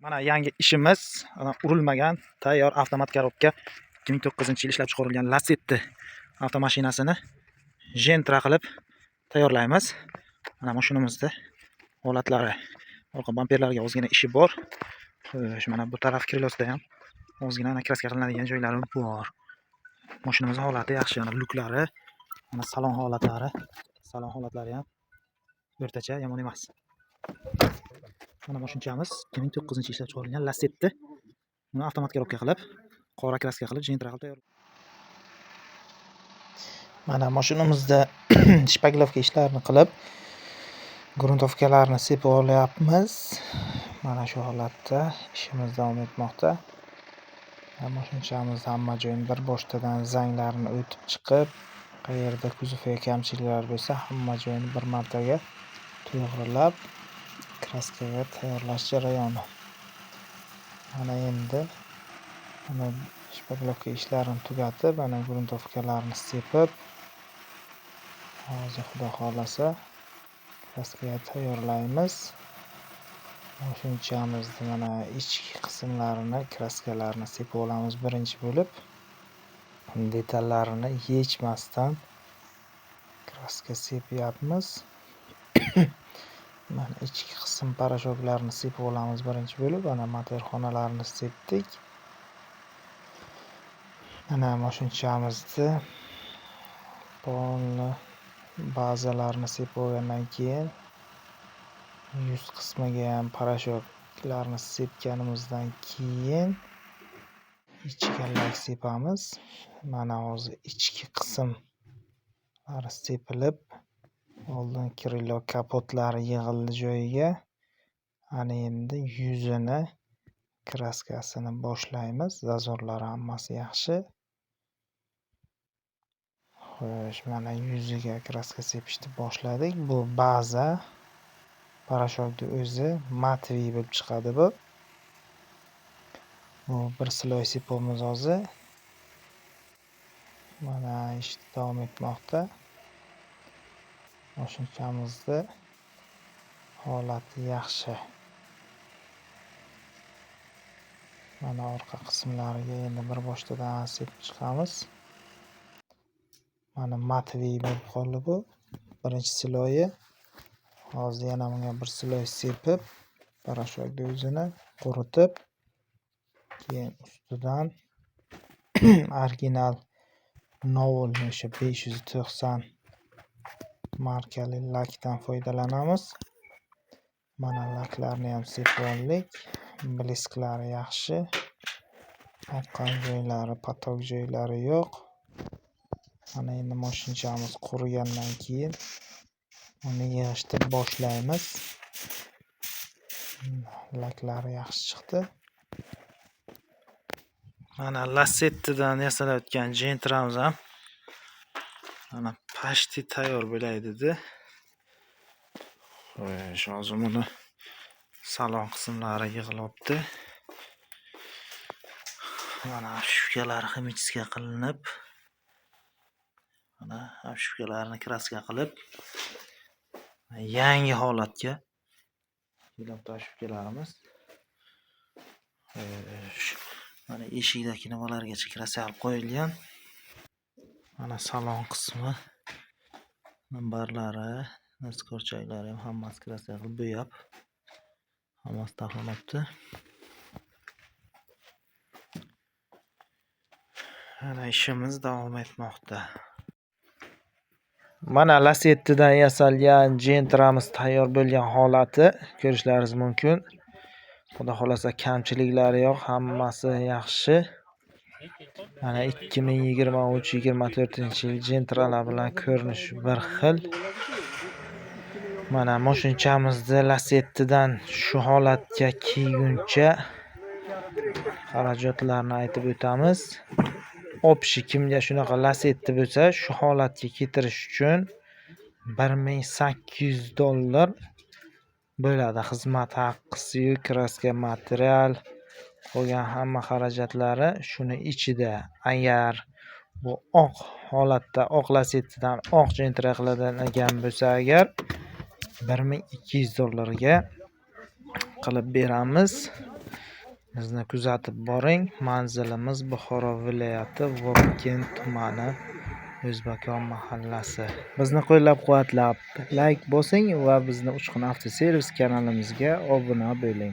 Mana yangi ishimiz, urilmagan tayyor avtomat korobka 2009-yil ishlab chiqarilgan Lacetti avtomashinasini jentra qilib tayyorlaymiz. Mana mashinamizda holatlari, orqa bamperlarga ozgina ishi bor. Xo'sh, mana bu taraf krelosida ham ozgina kraska qilinadigan joylari bor. Mashinamizning holati yaxshi, mana luklari, mana salon holatlari ham o'rtacha, yomon emas. Mana mashinamiz 2009-yil ishlab chiqarilgan Lacetti. Buni avtomat korobka qilib, qora kraska qilib, jentra qilib tayyor. Mana mashinamizda shpaglovka ishlarini qilib, gruntovkalarni sepib olyapmiz. Mana shu holatda ishimiz davom etmoqda. Mashinamiz hamma joyini bir boshdan zanglarini o'tib chiqib, qayerda kuzovga kamchiliklar bo'lsa, hamma joyini bir martaga to'g'rilab, kraskaga tayyorlash jarayoni. Mana endi shpaglovka ishlarini tugatib, ana gruntovkalarni sepib, hozir xudo xolasa kraskaga tayyorlaymiz. Mashinamizni mana ichki qismlarini, kraskalarni sepib olamiz birinchi bo'lib. Detallarini yechmasdan kraska sepyapmiz. Mana ichki qism parashoklarni sepib olamiz birinchi bo'lib. Ana motor xonalarini sepdik. Mana mashinamizni polni bazalarini sepib olgandan keyin yuz qismiga ham parashoklarni sepganimizdan keyin ichiga lak sepamiz. Mana hozir ichki qismlari sepilib, oldin krilo kapotlari yig'ildi joyiga. Ana endi yuzini kraskasini boshlaymiz. Zazorlari hammasi yaxshi. Xo'sh, mana yuziga kraska sepishni boshladik. Bu baza parashokni o'zi matviy bo'lib chiqadi bu. Bu bir sloy sepamiz hozir. Mana ish davom etmoqda. Mashinamizni holati yaxshi. Mana orqa qismlariga endi bir boshdan sepib chiqamiz. Mana matviy bo'lib qoldi bu. Birinchi sloyi. Hozir yana bunga bir sloy sepib, parashokni o'zini quritib, keyin ustidan original Novol o'sha 590 markali lakdan foydalanamiz. Mana laklarni ham sepib oldik. Blisklari yaxshi. Oqqan joylari, patok joylari yo'q. Mana endi mashinamiz qurigandan keyin uni yig'ishni boshlaymiz. Laklari yaxshi chiqdi. Mana Lacettidan yasalayotgan jentramiz ham mana pashti tayyor bo'lay dedi. Xo'sh, hozir buni salon qismlari yig'ilyapti. Mana shufkalari ximichska qilinib, mana shufkalarni kraska qilib, yangi holatga kelyapti shufkalarimiz. Mana eshikdagi nimalargacha kraska qilib qo'yilgan. Mana salon qismi, minbarlari, naskorchaklari ham hammasi kraska qilib bo'yab, hammasi taqlanibdi. Mana ishimiz davom etmoqda. Mana Lacettidan yasalgan jentramiz tayyor bo'lgan holati ko'rishlaringiz mumkin. Xudo xolasa kamchiliklari yo'q, hammasi yaxshi. Mana 2023-24-yil jentralar bilan ko'rinish bir xil. Mana mashinamizni Lacettidan shu holatga kelguncha xarajatlarni aytib o'tamiz. Opshi kimga shunaqa Lacetti bo'lsa, shu holatga keltirish uchun $1800 bo'ladi. Xizmat haqqi, kraska, material, qolgan hamma xarajatlari shuni ichida. Agar bu oq holatda, oq Lacettidan oq jentra qiladigan bo'lsa, agar $1200 ga qilib beramiz. Bizni kuzatib boring. Manzilimiz Buxoro viloyati Vobkent tumani O'zbakon mahallasi. Bizni qo'llab-quvvatlab, like bosing va bizni Uchqun avtoservis kanalimizga obuna bo'ling.